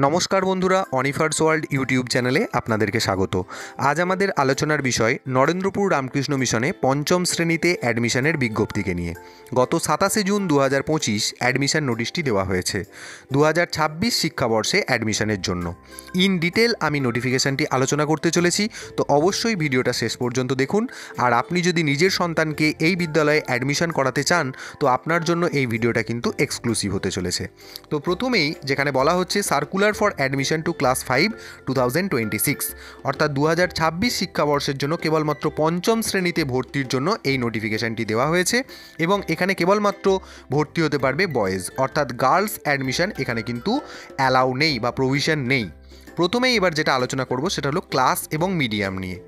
নমস্কার বন্ধুরা, অনিফার্স world YouTube চ্যানেলে আপনাদেরকে স্বাগত। আজ আমাদের আলোচনার বিষয় নরেন্দ্রপুর রামকৃষ্ণ মিশনে পঞ্চম শ্রেণীতে অ্যাডমিশনের বিজ্ঞপ্তিকে নিয়ে। গত 27 জুন 2025 অ্যাডমিশন নোটিশটি দেওয়া হয়েছে 2026 শিক্ষাবর্ষে অ্যাডমিশনের জন্য। ইন ডিটেল আমি নোটিফিকেশানটি আলোচনা করতে চলেছি, তো অবশ্যই ভিডিওটা শেষ পর্যন্ত দেখুন। আর আপনি যদি নিজের সন্তানকে এই বিদ্যালয়ে অ্যাডমিশন করাতে চান, তো আপনার জন্য এই ভিডিওটা কিন্তু এক্সক্লুসিভ হতে চলেছে। তো প্রথমেই যেখানে বলা হচ্ছে circular for admission to class 5 2026, অর্থাৎ 2026 শিক্ষাবর্ষের জন্য কেবলমাত্র পঞ্চম শ্রেণীতে ভর্তির জন্য এই নোটিফিকেশানটি দেওয়া হয়েছে এবং এখানে কেবলমাত্র ভর্তি হতে পারবে বয়েজ, অর্থাৎ গার্লস অ্যাডমিশন এখানে কিন্তু অ্যালাউ নেই বা প্রভিশন নেই। প্রথমেই এবার যেটা আলোচনা করব সেটা হলো ক্লাস এবং মিডিয়াম নিয়ে।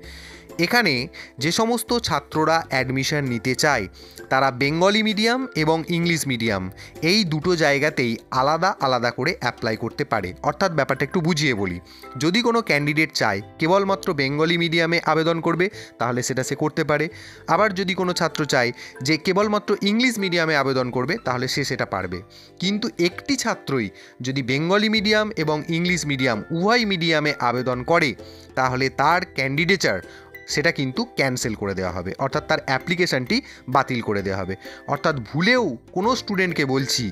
এখানে যে সমস্ত ছাত্ররা অ্যাডমিশন নিতে চায় তারা বেঙ্গলি মিডিয়াম এবং ইংলিশ মিডিয়াম এই দুটো জায়গাতেই আলাদা আলাদা করে অ্যাপ্লাই করতে পারে। অর্থাৎ ব্যাপারটা একটু বুঝিয়ে বলি, যদি কোনো ক্যান্ডিডেট চায় কেবলমাত্র বেঙ্গলি মিডিয়ামে আবেদন করবে তাহলে সেটা সে করতে পারে। আবার যদি কোনো ছাত্র চায় যে কেবলমাত্র ইংলিশ মিডিয়ামে আবেদন করবে তাহলে সে সেটা পারবে। কিন্তু একটি ছাত্রই যদি বেঙ্গলি মিডিয়াম এবং ইংলিশ মিডিয়াম উভয় মিডিয়ামে আবেদন করে তাহলে তার ক্যান্ডিডেচার সেটা কিন্তু ক্যান্সেল করে দেওয়া হবে, অর্থাৎ তার অ্যাপ্লিকেশানটি বাতিল করে দেওয়া হবে। অর্থাৎ ভুলেও কোনো স্টুডেন্টকে বলছি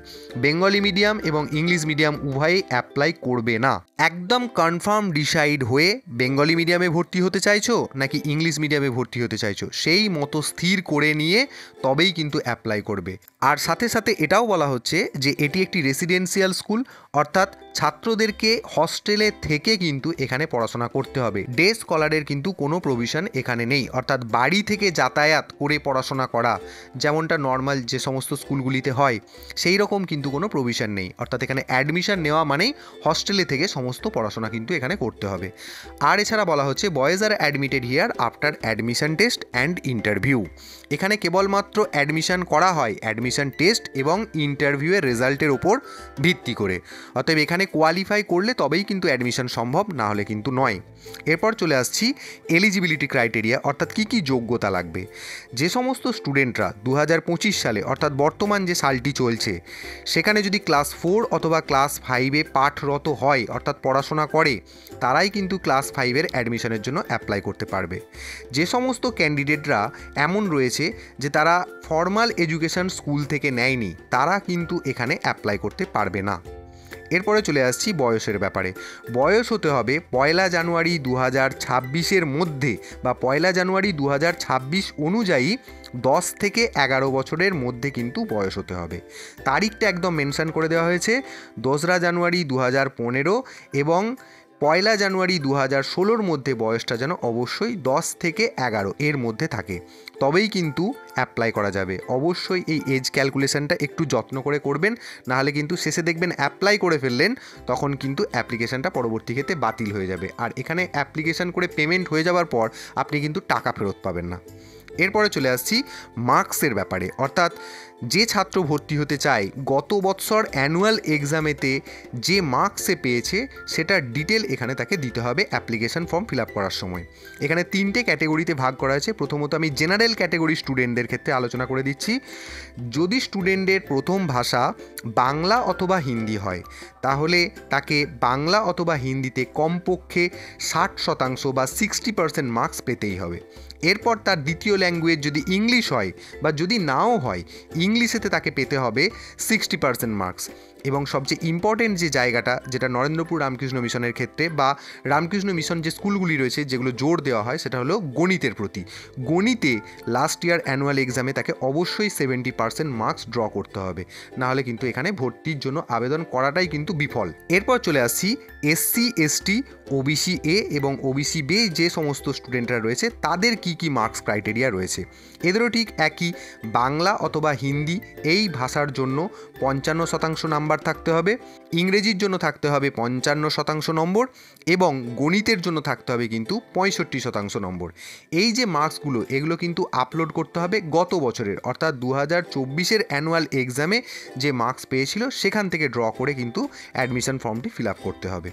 বেঙ্গলি মিডিয়াম এবং ইংলিশ মিডিয়াম উভয়েই অ্যাপ্লাই করবে না। একদম কনফার্ম ডিসাইড হয়ে বেঙ্গলি মিডিয়ামে ভর্তি হতে চাইছো নাকি ইংলিশ মিডিয়ামে ভর্তি হতে চাইছো সেই মতো স্থির করে নিয়ে তবেই কিন্তু অ্যাপ্লাই করবে। আর সাথে সাথে এটাও বলা হচ্ছে যে এটি একটি রেসিডেন্সিয়াল স্কুল, অর্থাৎ ছাত্রদেরকে হস্টেলে থেকে কিন্তু এখানে পড়াশোনা করতে হবে। ডে স্কলারের কিন্তু কোনো প্রভিশন এখানে নেই, অর্থাৎ বাড়ি থেকে যাতায়াত করে পড়াশোনা করা যেমনটা নর্মাল যে সমস্ত স্কুলগুলিতে হয় সেই রকম কিন্তু কোনো প্রভিশন নেই। অর্থাৎ এখানে অ্যাডমিশন নেওয়া মানেই হস্টেলে থেকে সমস্ত পড়াশোনা কিন্তু এখানে করতে হবে। আর এছাড়া বলা হচ্ছে boys are admitted here after admission test and interview. এখানে কেবলমাত্র অ্যাডমিশন করা হয় অ্যাডমিশন টেস্ট এবং ইন্টারভিউয়ের রেজাল্টের ওপর ভিত্তি করে। অতএব এখানে কোয়ালিফাই করলে তবেই কিন্তু অ্যাডমিশন সম্ভব, না হলে কিন্তু নয়। এরপর চলে আসছি এলিজিবিলিটি ক্রাইটেরিয়া, অর্থাৎ কী কী যোগ্যতা লাগবে। যে সমস্ত স্টুডেন্টরা 2025 সালে অর্থাৎ বর্তমান যে সালটি চলছে সেখানে যদি ক্লাস 4 অথবা ক্লাস 5-এ পাঠরত হয় অর্থাৎ পড়াশোনা করে তারাই কিন্তু ক্লাস 5-এর অ্যাডমিশনের জন্য অ্যাপ্লাই করতে পারবে। যে সমস্ত ক্যান্ডিডেটরা এমন রয়েছে যে তারা ফর্মাল এডুকেশন স্কুল থেকে নেয়নি তারা কিন্তু এখানে অ্যাপ্লাই করতে পারবে না। এরপরে চলে আসছি বয়সের ব্যাপারে। বয়স হতে হবে 1 জানুয়ারি 2026-এর মধ্যে বা 1 জানুয়ারি 2026 অনুযায়ী 10 থেকে 11 বছরের মধ্যে কিন্তু বয়স হতে হবে। তারিখটা একদম মেনশন করে দেওয়া হয়েছে 2 জানুয়ারি 2015 এবং 1 জানুয়ারি 2016-র মধ্যে বয়সটা যেন অবশ্যই 10 থেকে 11 এর মধ্যে থাকে, তবেই কিন্তু অ্যাপ্লাই করা যাবে। অবশ্যই এই এজ ক্যালকুলেশনটা একটু যত্ন করে করবেন, নাহলে কিন্তু শেষে দেখবেন অ্যাপ্লাই করে ফেললেন তখন কিন্তু অ্যাপ্লিকেশানটা পরবর্তী ক্ষেত্রে বাতিল হয়ে যাবে। আর এখানে অ্যাপ্লিকেশান করে পেমেন্ট হয়ে যাওয়ার পর আপনি কিন্তু টাকা ফেরত পাবেন না। এরপরে চলে আসছি মার্কসের ব্যাপারে, অর্থাৎ যে ছাত্র ভর্তি হতে চায় গত বছর অ্যানুয়াল এক্সামেতে যে মার্কসে পেয়েছে সেটার ডিটেল এখানে তাকে দিতে হবে অ্যাপ্লিকেশন ফর্ম ফিল আপ করার সময়। এখানে 3টে ক্যাটেগরিতে ভাগ করা আছে। প্রথমত আমি জেনারেল ক্যাটেগরি স্টুডেন্টদের ক্ষেত্রে আলোচনা করে দিচ্ছি। যদি স্টুডেন্টের প্রথম ভাষা বাংলা অথবা হিন্দি হয় তাহলে তাকে বাংলা অথবা হিন্দিতে কমপক্ষে 60% বা 60% মার্কস পেতেই হবে। এরপর তার দ্বিতীয় ল্যাঙ্গুয়েজ যদি ইংলিশ হয় বা যদি নাও হয় ইংলিশেতে তাকে পেতে হবে 60% মার্কস। এবং সবচেয়ে ইম্পর্টেন্ট যে জায়গাটা যেটা নরেন্দ্রপুর রামকৃষ্ণ মিশনের ক্ষেত্রে বা রামকৃষ্ণ মিশন যে স্কুলগুলি রয়েছে যেগুলো জোর দেওয়া হয় সেটা হলো গণিতের প্রতি। গণিতে লাস্ট ইয়ার অ্যানুয়াল এক্সামে তাকে অবশ্যই 70% মার্কস ড্র করতে হবে, নাহলে কিন্তু এখানে ভর্তির জন্য আবেদন করাটাই কিন্তু বিফল। এরপর চলে আসছি SC ST OBC A এবং OBC B যে সমস্ত স্টুডেন্টরা রয়েছে তাদের কি কি মার্কস ক্রাইটেরিয়া রয়েছে। এদেরও ঠিক একই, বাংলা অথবা হিন্দি এই ভাষার জন্য 55% নাম্বার থাকতে হবে, ইংরেজির জন্য থাকতে হবে 55% নম্বর এবং গণিতের জন্য থাকতে হবে কিন্তু 65% নম্বর। এই যে মার্কসগুলো এগুলো কিন্তু আপলোড করতে হবে গত বছরের অর্থাৎ 2024-এর অ্যানুয়াল এক্সামে যে মার্কস পেয়েছিল সেখান থেকে ড্র করে কিন্তু অ্যাডমিশন ফর্মটি ফিল আপ করতে হবে।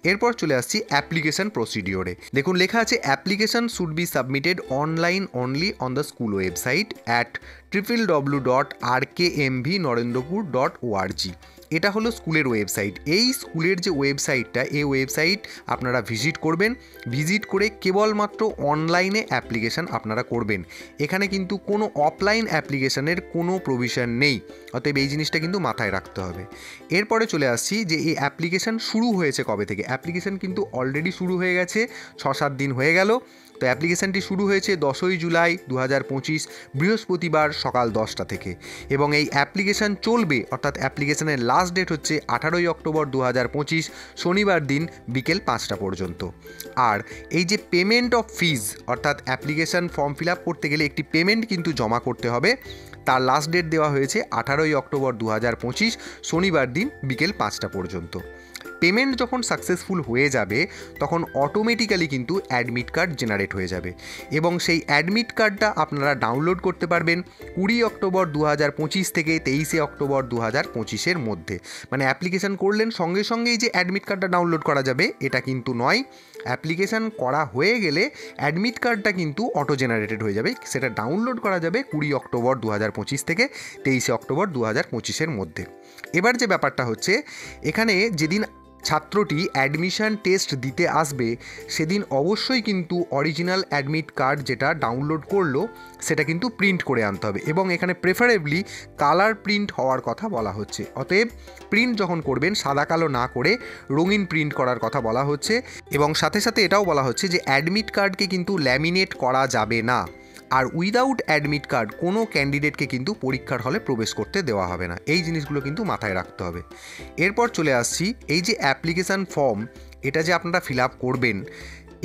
এরপর চলে আসছি অ্যাপ্লিকেশন প্রসিডিওরে। দেখুন লেখা আছে application should be submitted online only on the school website at www.rkmvnarendrapur.org। এটা হলো স্কুলের ওয়েবসাইট। ওয়েবসাইট। এই স্কুলের যে ওয়েবসাইটটা, এই ওয়েবসাইট আপনারা ভিজিট করবেন। ভিজিট করে কেবলমাত্র অনলাইনে অ্যাপ্লিকেশান আপনারা করবেন। এখানে কিন্তু কোনো অফলাইন অ্যাপ্লিকেশানের কোনো প্রভিশন নেই, অতএব এই জিনিসটা কিন্তু মাথায় রাখতে হবে। এরপরে চলে আসছি যে এই অ্যাপ্লিকেশান শুরু হয়েছে কবে থেকে। অ্যাপ্লিকেশান কিন্তু অলরেডি শুরু হয়ে গেছে, 6-7 দিন হয়ে গেল। তো অ্যাপ্লিকেশানটি শুরু হয়েছে 10ই জুলাই 2025 বৃহস্পতিবার সকাল 10টা থেকে, এবং এই অ্যাপ্লিকেশান চলবে, অর্থাৎ অ্যাপ্লিকেশানের লাস্ট ডেট হচ্ছে 18ই অক্টোবর 2025 শনিবার দিন বিকেল 5টা পর্যন্ত। আর এই যে পেমেন্ট অফ ফিজ, অর্থাৎ অ্যাপ্লিকেশান ফর্ম ফিল আপ করতে গেলে একটি পেমেন্ট কিন্তু জমা করতে হবে, তার লাস্ট ডেট দেওয়া হয়েছে 18ই অক্টোবর 2025 শনিবার দিন বিকেল 5টা পর্যন্ত। পেমেন্ট যখন সাকসেসফুল হয়ে যাবে তখন অটোমেটিক্যালি কিন্তু অ্যাডমিট কার্ড জেনারেট হয়ে যাবে, এবং সেই অ্যাডমিট কার্ডটা আপনারা ডাউনলোড করতে পারবেন 20 অক্টোবর 2025 থেকে 23 অক্টোবর 2025 মধ্যে। মানে অ্যাপ্লিকেশান করলেন সঙ্গে সঙ্গেই যে অ্যাডমিট কার্ডটা ডাউনলোড করা যাবে এটা কিন্তু নয়। অ্যাপ্লিকেশান করা হয়ে গেলে অ্যাডমিট কার্ডটা কিন্তু অটো জেনারেটেড হয়ে যাবে, সেটা ডাউনলোড করা যাবে 20 অক্টোবর 2025 থেকে 23 অক্টোবর 2025 মধ্যে। এবার যে ব্যাপারটা হচ্ছে, এখানে যেদিন ছাত্রটি অ্যাডমিশন টেস্ট দিতে আসবে সেদিন অবশ্যই কিন্তু অরিজিনাল অ্যাডমিট কার্ড যেটা ডাউনলোড করলো সেটা কিন্তু প্রিন্ট করে আনতে হবে, এবং এখানে প্রেফারেবলি কালার প্রিন্ট হওয়ার কথা বলা হচ্ছে। অতএব প্রিন্ট যখন করবেন সাদা কালো না করে রঙিন প্রিন্ট করার কথা বলা হচ্ছে, এবং সাথে সাথে এটাও বলা হচ্ছে যে অ্যাডমিট কার্ডকে কিন্তু ল্যামিনেট করা যাবে না। আর উইদাউট অ্যাডমিট কার্ড কোনো ক্যান্ডিডেটকে কিন্তু পরীক্ষার হলে প্রবেশ করতে দেওয়া হবে না। এই জিনিসগুলো কিন্তু মাথায় রাখতে হবে। এরপর চলে আসছি, এই যে অ্যাপ্লিকেশান ফর্ম এটা যে আপনারা ফিল আপ করবেন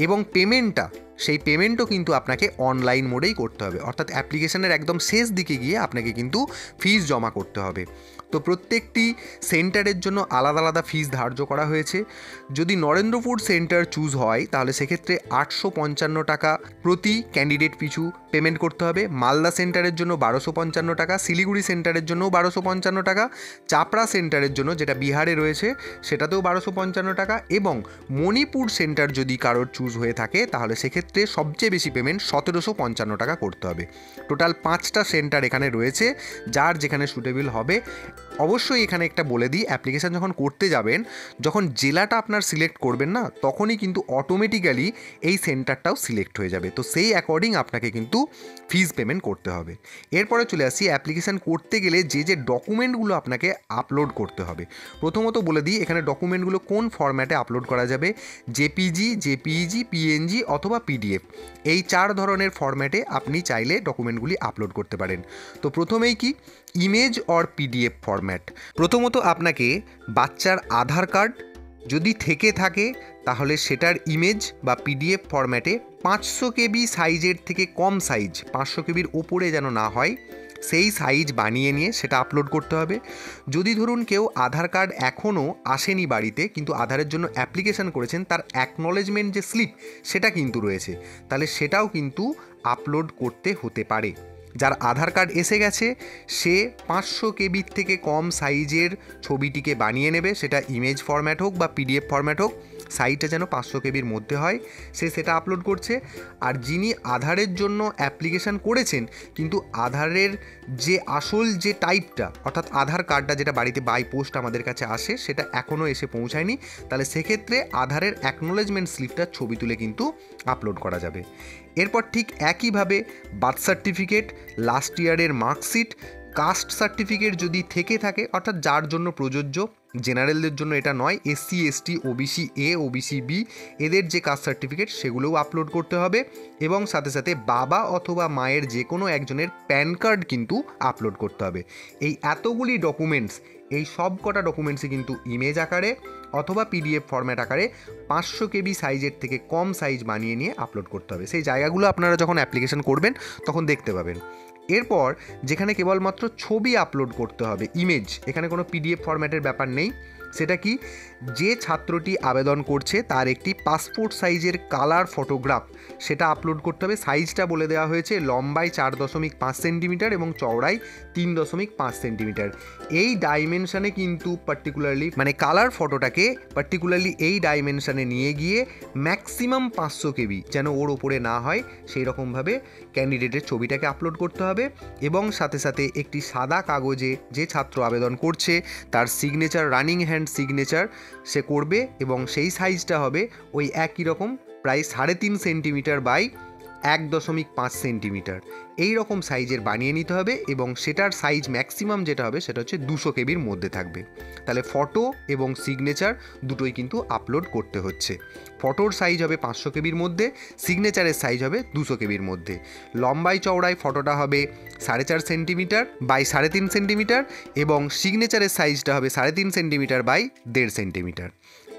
এবং পেমেন্টটা, সেই পেমেন্টও কিন্তু আপনাকে অনলাইন মোডেই করতে হবে, অর্থাৎ অ্যাপ্লিকেশানের একদম শেষ দিকে গিয়ে আপনাকে কিন্তু ফিস জমা করতে হবে। তো প্রত্যেকটি সেন্টারের জন্য আলাদা আলাদা ফিস ধার্য করা হয়েছে। যদি নরেন্দ্রপুর সেন্টার চুজ হয় তাহলে সেক্ষেত্রে 855 টাকা প্রতি ক্যান্ডিডেট পিছু পেমেন্ট করতে হবে। মালদা সেন্টারের জন্য 1255 টাকা, শিলিগুড়ি সেন্টারের জন্য 1255 টাকা, চাপড়া সেন্টারের জন্য যেটা বিহারে রয়েছে সেটাতেও 1255 টাকা, এবং মণিপুর সেন্টার যদি কারোর চুজ হয়ে থাকে তাহলে সেক্ষেত্রে সবচেয়ে বেশি পেমেন্ট 1755 টাকা করতে হবে। টোটাল 5টা সেন্টার এখানে রয়েছে, যার যেখানে সুটেবল হবে। অবশ্যই এখানে একটা বলে দিই, অ্যাপ্লিকেশান যখন করতে যাবেন, যখন জেলাটা আপনার সিলেক্ট করবেন না, তখনই কিন্তু অটোমেটিক্যালি এই সেন্টারটাও সিলেক্ট হয়ে যাবে। তো সেই অ্যাকর্ডিং আপনাকে কিন্তু ফিজ পেমেন্ট করতে হবে। এরপরে চলে আসি, অ্যাপ্লিকেশান করতে গেলে যে যে ডকুমেন্টগুলো আপনাকে আপলোড করতে হবে। প্রথমত বলে দিই এখানে ডকুমেন্টগুলো কোন ফরম্যাটে আপলোড করা যাবে। জেপিজি, জেপিইজি, পিএনজি অথবা পিডিএফ, এই 4 ধরনের ফরম্যাটে আপনি চাইলে ডকুমেন্টগুলি আপলোড করতে পারেন। তো প্রথমেই কি, ইমেজ অর পিডিএফ ফরম্যাট। প্রথমত আপনাকে বাচ্চার আধার কার্ড যদি থেকে থাকে তাহলে সেটার ইমেজ বা পিডিএফ ফরম্যাটে 500 কেবি সাইজের থেকে কম সাইজ, 500 কেবির ওপরে যেন না হয়, সেই সাইজ বানিয়ে নিয়ে সেটা আপলোড করতে হবে। যদি ধরুন কেউ আধার কার্ড এখনও আসেনি বাড়িতে কিন্তু আধারের জন্য অ্যাপ্লিকেশান করেছেন, তার অ্যাকনলেজমেন্ট যে স্লিপ সেটা কিন্তু রয়েছে, তাহলে সেটাও কিন্তু আপলোড করতে হতে পারে। যার আধার কার্ড এসে গেছে সে 500 কেবির থেকে কম সাইজের ছবিটিকে বানিয়ে নেবে, সেটা ইমেজ ফরম্যাট হোক বা পিডিএফ ফরম্যাট হোক, সাইজটা যেন 500 কেবির মধ্যে হয়, সে সেটা আপলোড করছে। আর যিনি আধারের জন্য অ্যাপ্লিকেশান করেছেন কিন্তু আধারের যে আসল যে টাইপটা, অর্থাৎ আধার কার্ডটা যেটা বাড়িতে বাই পোস্ট আমাদের কাছে আসে সেটা এখনও এসে পৌঁছায়নি, তাহলে সেক্ষেত্রে আধারের অ্যাকনোলেজমেন্ট স্লিপটার ছবি তুলে কিন্তু আপলোড করা যাবে। এরপর ঠিক একইভাবে বার্থ সার্টিফিকেট, লাস্ট ইয়ারের মার্কশিট, কাস্ট সার্টিফিকেট যদি থেকে থাকে, অর্থাৎ যার জন্য প্রযোজ্য, জেনারেলদের জন্য এটা নয়, SC, ST, OBC A, OBC B এদের যে কাস্ট সার্টিফিকেট সেগুলোও আপলোড করতে হবে, এবং সাথে সাথে বাবা অথবা মায়ের যে কোনো একজনের প্যান কার্ড কিন্তু আপলোড করতে হবে। এই এতগুলি ডকুমেন্টস, এই সব কটা ডকুমেন্টসই কিন্তু ইমেজ আকারে অথবা পিডিএফ ফরম্যাট আকারে 500 কেবি সাইজের থেকে কম সাইজ বানিয়ে নিয়ে আপলোড করতে হবে। সেই জায়গাগুলো আপনারা যখন অ্যাপ্লিকেশন করবেন তখন দেখতে পাবেন। এরপর যেখানে কেবলমাত্র ছবি আপলোড করতে হবে, ইমেজ, এখানে কোনো পিডিএফ ফরম্যাটের ব্যাপার নেই। সেটা কি, যে ছাত্রটি আবেদন করছে তার একটি পাসপোর্ট সাইজের কালার ফটোগ্রাফ সেটা আপলোড করতে হবে। সাইজটা বলে দেওয়া হয়েছে, লম্বায় 4.5 সেন্টিমিটার এবং চওড়ায় 3.5 সেন্টিমিটার। এই ডাইমেনশানে কিন্তু পার্টিকুলারলি মানে কালার ফটোটাকে পার্টিকুলারলি এই ডাইমেনশানে নিয়ে গিয়ে ম্যাক্সিমাম 500 কেবি যেন ওর ওপরে না হয় সেই রকমভাবে ক্যান্ডিডেটের ছবিটাকে আপলোড করতে হবে। এবং সাথে সাথে একটি সাদা কাগজে যে ছাত্র আবেদন করছে তার signature running hand and signature সে করবে এবং সেই সাইজটা হবে ওই একই রকম প্রায় 3.5 সেন্টিমিটার বাই 1.5 সেন্টিমিটার এই রকম সাইজের বানিয়ে নিতে হবে এবং সেটার সাইজ ম্যাক্সিমাম যেটা হবে সেটা হচ্ছে 200 কেবির মধ্যে থাকবে। তাহলে ফটো এবং সিগনেচার দুটোই কিন্তু আপলোড করতে হচ্ছে। ফটোর সাইজ হবে 500 কেবির মধ্যে, সিগনেচারের সাইজ হবে 200 কেবির মধ্যে। লম্বাই চওড়ায় ফটোটা হবে 4.5 সেন্টিমিটার বাই 3.5 সেন্টিমিটার এবং সিগনেচারের সাইজটা হবে 3.5 সেন্টিমিটার বাই 1.5 সেন্টিমিটার।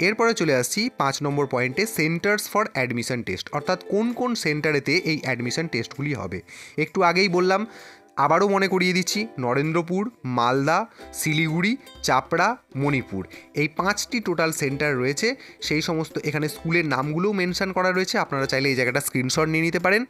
এরপরে চলে আসছি 5 নম্বর পয়েন্টে, সেন্টার্স ফর অ্যাডমিশন টেস্ট, অর্থাৎ কোন কোন সেন্টারেতে এই অ্যাডমিশন টেস্টগুলি হবে। একটু আগেই বললাম, আবারও মনে করিয়ে দিচ্ছি, নরেন্দ্রপুর, মালদা, শিলিগুড়ি, চাপড়া, মণিপুর, এই 5টি টোটাল সেন্টার রয়েছে। সেই সমস্ত এখানে স্কুলের নামগুলোও মেনশন করা রয়েছে, আপনারা চাইলে এই জায়গাটা স্ক্রিনশট নিয়ে নিতে পারেন।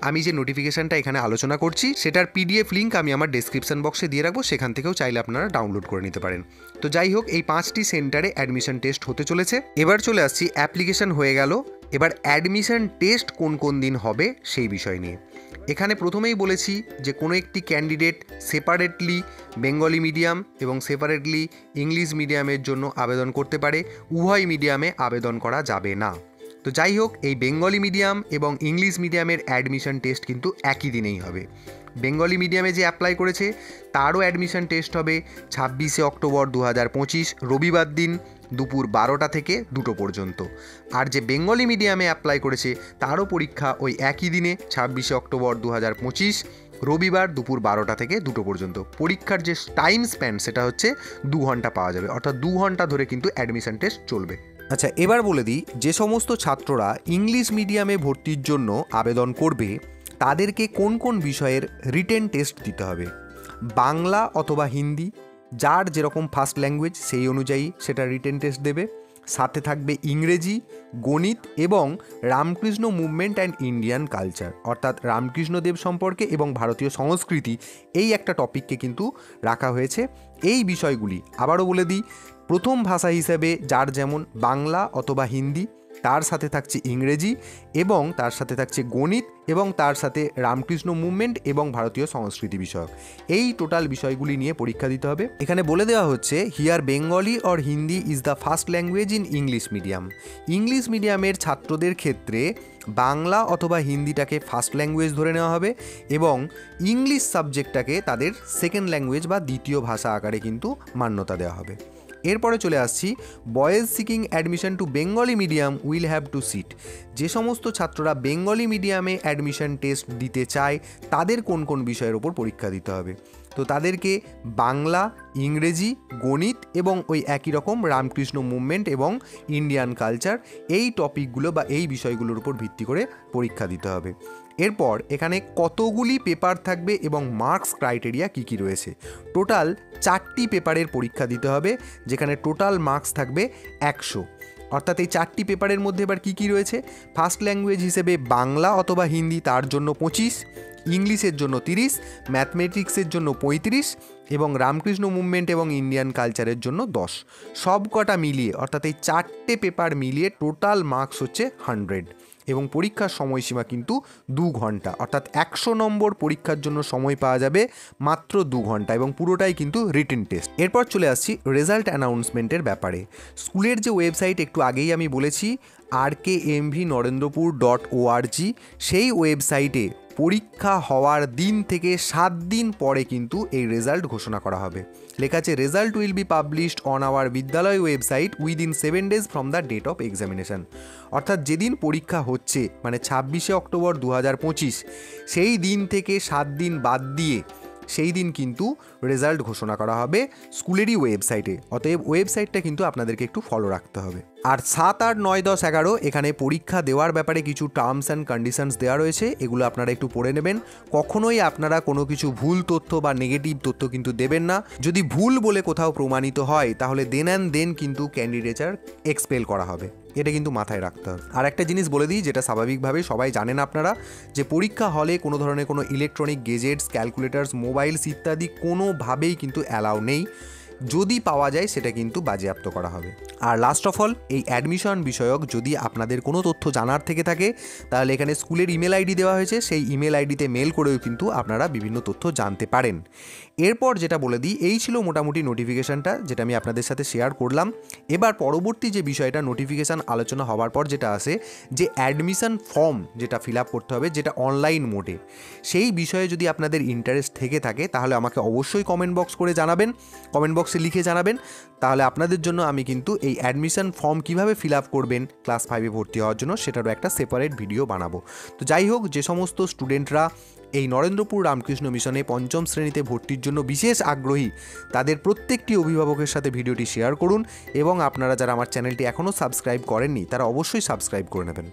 আমি যে নোটিফিকেশানটা এখানে আলোচনা করছি সেটার পিডিএফ লিঙ্ক আমি আমার ডেসক্রিপশন বক্সে দিয়ে রাখবো, সেখান থেকেও চাইলে আপনারা ডাউনলোড করে নিতে পারেন। তো যাই হোক, এই 5টি সেন্টারে অ্যাডমিশন টেস্ট হতে চলেছে। এবার চলে আসছি, অ্যাপ্লিকেশন হয়ে গেল, এবার অ্যাডমিশন টেস্ট কোন কোন দিন হবে সেই বিষয় নিয়ে। এখানে প্রথমেই বলেছি যে কোনো একটি ক্যান্ডিডেট সেপারেটলি বেঙ্গলি মিডিয়াম এবং সেপারেটলি ইংলিশ মিডিয়ামের জন্য আবেদন করতে পারে, উভয় মিডিয়ামে আবেদন করা যাবে না। তো যাই হোক, এই বেঙ্গলি মিডিয়াম এবং ইংলিশ মিডিয়ামের অ্যাডমিশন টেস্ট কিন্তু একই দিনেই হবে। বেঙ্গলি মিডিয়ামে যে অ্যাপ্লাই করেছে তারও অ্যাডমিশন টেস্ট হবে 26শে অক্টোবর 2025 রবিবার দিন দুপুর 12টা থেকে 2টো পর্যন্ত। আর যে বেঙ্গলি মিডিয়ামে অ্যাপ্লাই করেছে তারও পরীক্ষা ওই একই দিনে 26শে অক্টোবর 2025 রবিবার দুপুর 12টা থেকে 2টো পর্যন্ত। পরীক্ষার যে টাইম স্প্যান সেটা হচ্ছে 2 ঘন্টা পাওয়া যাবে, অর্থাৎ 2 ঘন্টা ধরে কিন্তু অ্যাডমিশন টেস্ট চলবে। আচ্ছা, এবার বলে দিই, যে সমস্ত ছাত্ররা ইংলিশ মিডিয়ামে ভর্তির জন্য আবেদন করবে তাদেরকে কোন কোন বিষয়ের রিটেন টেস্ট দিতে হবে। বাংলা অথবা হিন্দি, যার যেরকম ফার্স্ট ল্যাঙ্গুয়েজ সেই অনুযায়ী সেটা রিটেন টেস্ট দেবে। সাথে থাকবে ইংরেজি, গণিত এবং Ramakrishna movement and Indian culture, অর্থাৎ রামকৃষ্ণদেব সম্পর্কে এবং ভারতীয় সংস্কৃতি, এই একটা টপিককে কিন্তু রাখা হয়েছে। এই বিষয়গুলি আবারও বলে দিই, প্রথম ভাষা হিসেবে যার যেমন বাংলা অথবা হিন্দি, তার সাথে থাকছে ইংরেজি এবং তার সাথে থাকছে গণিত এবং তার সাথে রামকৃষ্ণ মুভমেন্ট এবং ভারতীয় সংস্কৃতি বিষয়ক, এই টোটাল বিষয়গুলি নিয়ে পরীক্ষা দিতে হবে। এখানে বলে দেওয়া হচ্ছে, here Bengali or Hindi is the first language in English medium. English মিডিয়ামের ছাত্রদের ক্ষেত্রে বাংলা অথবা হিন্দিটাকে ফার্স্ট ল্যাঙ্গুয়েজ ধরে নেওয়া হবে এবং ইংলিশ সাবজেক্টটাকে তাদের সেকেন্ড ল্যাঙ্গুয়েজ বা দ্বিতীয় ভাষা আকারে কিন্তু মান্যতা দেওয়া হবে। এরপরে চলে আসছি, boys seeking admission to Bengali medium will have to sit. যে সমস্ত ছাত্ররা বেঙ্গলি মিডিয়ামে অ্যাডমিশন টেস্ট দিতে চায় তাদের কোন কোন বিষয়ের ওপর পরীক্ষা দিতে হবে। তো তাদেরকে বাংলা, ইংরেজি, গণিত এবং ওই একই রকম রামকৃষ্ণ মুভমেন্ট এবং ইন্ডিয়ান কালচার, এই টপিকগুলো বা এই বিষয়গুলোর উপর ভিত্তি করে পরীক্ষা দিতে হবে। এরপর এখানে কতগুলি পেপার থাকবে এবং মার্কস ক্রাইটেরিয়া কী কী রয়েছে। টোটাল 4টি পেপারের পরীক্ষা দিতে হবে, যেখানে টোটাল মার্কস থাকবে 100। অর্থাৎ এই 4টি পেপারের মধ্যে এবার কী কী রয়েছে, ফার্স্ট ল্যাঙ্গুয়েজ হিসেবে বাংলা অথবা হিন্দি, তার জন্য 25, ইংলিশের জন্য 30, ম্যাথমেটিক্সের জন্য 35 এবং রামকৃষ্ণ মুভমেন্ট এবং ইন্ডিয়ান কালচারের জন্য 10। সব কটা মিলিয়ে, অর্থাৎ এই 4টে পেপার মিলিয়ে টোটাল মার্কস হচ্ছে 100 এবং পরীক্ষার সময়সীমা কিন্তু 2 ঘন্টা, অর্থাৎ 100 নম্বর পরীক্ষার জন্য সময় পাওয়া যাবে মাত্র 2 ঘন্টা এবং পুরোটাই কিন্তু রিটেন টেস্ট। এরপর চলে আসছি রেজাল্ট অ্যানাউন্সমেন্টের ব্যাপারে। স্কুলের যে ওয়েবসাইট একটু আগেই আমি বলেছি rkmvnorendrpur.org, সেই ওয়েবসাইটে পরীক্ষা হওয়ার দিন থেকে 7 দিন পরে কিন্তু এই রেজাল্ট ঘোষণা করা হবে। লেখা আছে, result will be published on our vidyalaya website within 7 days from the date of examination. অর্থাৎ যেদিন পরীক্ষা হচ্ছে মানে 26শে অক্টোবর 2025, সেই দিন থেকে 7 দিন বাদ দিয়ে সেই দিন কিন্তু রেজাল্ট ঘোষণা করা হবে স্কুলেরই ওয়েবসাইটে। অতএব ওয়েবসাইটটা কিন্তু আপনাদেরকে একটু ফলো রাখতে হবে। আর 7, 8, 9, 10, 11 এখানে পরীক্ষা দেওয়ার ব্যাপারে কিছু টার্মস অ্যান্ড কন্ডিশনস দেওয়া রয়েছে, এগুলো আপনারা একটু পড়ে নেবেন। কখনোই আপনারা কোনো কিছু ভুল তথ্য বা নেগেটিভ তথ্য কিন্তু দেবেন না। যদি ভুল বলে কোথাও প্রমাণিত হয় তাহলে দেন অ্যান্ড দেন কিন্তু ক্যান্ডিডেচার এক্সপেল করা হবে, এটা কিন্তু মাথায় রাখতে হবে। আর একটা জিনিস বলে দিই, যেটা স্বাভাবিকভাবে সবাই জানেন আপনারা, যে পরীক্ষা হলে কোনো ধরনের কোনো ইলেকট্রনিক গেজেটস, ক্যালকুলেটার্স, মোবাইলস ইত্যাদি কোনোভাবেই কিন্তু অ্যালাউ নেই। যদি পাওয়া যায় সেটা কিন্তু বাজেয়াপ্ত করা হবে। আর লাস্ট অফ অল, এই অ্যাডমিশন বিষয়ক যদি আপনাদের কোনো তথ্য জানার থেকে থাকে তাহলে এখানে স্কুলের ইমেল আইডি দেওয়া হয়েছে, সেই ইমেল আইডিতে মেল করেও কিন্তু আপনারা বিভিন্ন তথ্য জানতে পারেন। এরপর যেটা বলে দিই, এই ছিল মোটামুটি নোটিফিকেশানটা যেটা আমি আপনাদের সাথে শেয়ার করলাম। এবার পরবর্তী যে বিষয়টা নোটিফিকেশান আলোচনা হওয়ার পর যেটা আসে, যে অ্যাডমিশন ফর্ম যেটা ফিল আপ করতে হবে যেটা অনলাইন মোডে, সেই বিষয়ে যদি আপনাদের ইন্টারেস্ট থেকে থাকে তাহলে আমাকে অবশ্যই কমেন্ট বক্স করে জানাবেন, কমেন্ট বক্সে লিখে জানাবেন। তাহলে আপনাদের জন্য আমি কিন্তু এই অ্যাডমিশন ফর্ম কীভাবে ফিল আপ করবেন ক্লাস 5-এ ভর্তি হওয়ার জন্য সেটারও একটা সেপারেট ভিডিও বানাবো। তো যাই হোক, যে সমস্ত স্টুডেন্টরা এই নরেন্দ্রপুর রামকৃষ্ণ মিশনে 5ম শ্রেণীতে ভর্তির জন্য বিশেষ আগ্রহী, তাদের প্রত্যেকটি অভিভাবকের সাথে ভিডিওটি শেয়ার করুন এবং আপনারা যারা আমার চ্যানেলটি এখনও সাবস্ক্রাইব করেননি তারা অবশ্যই সাবস্ক্রাইব করে নেবেন।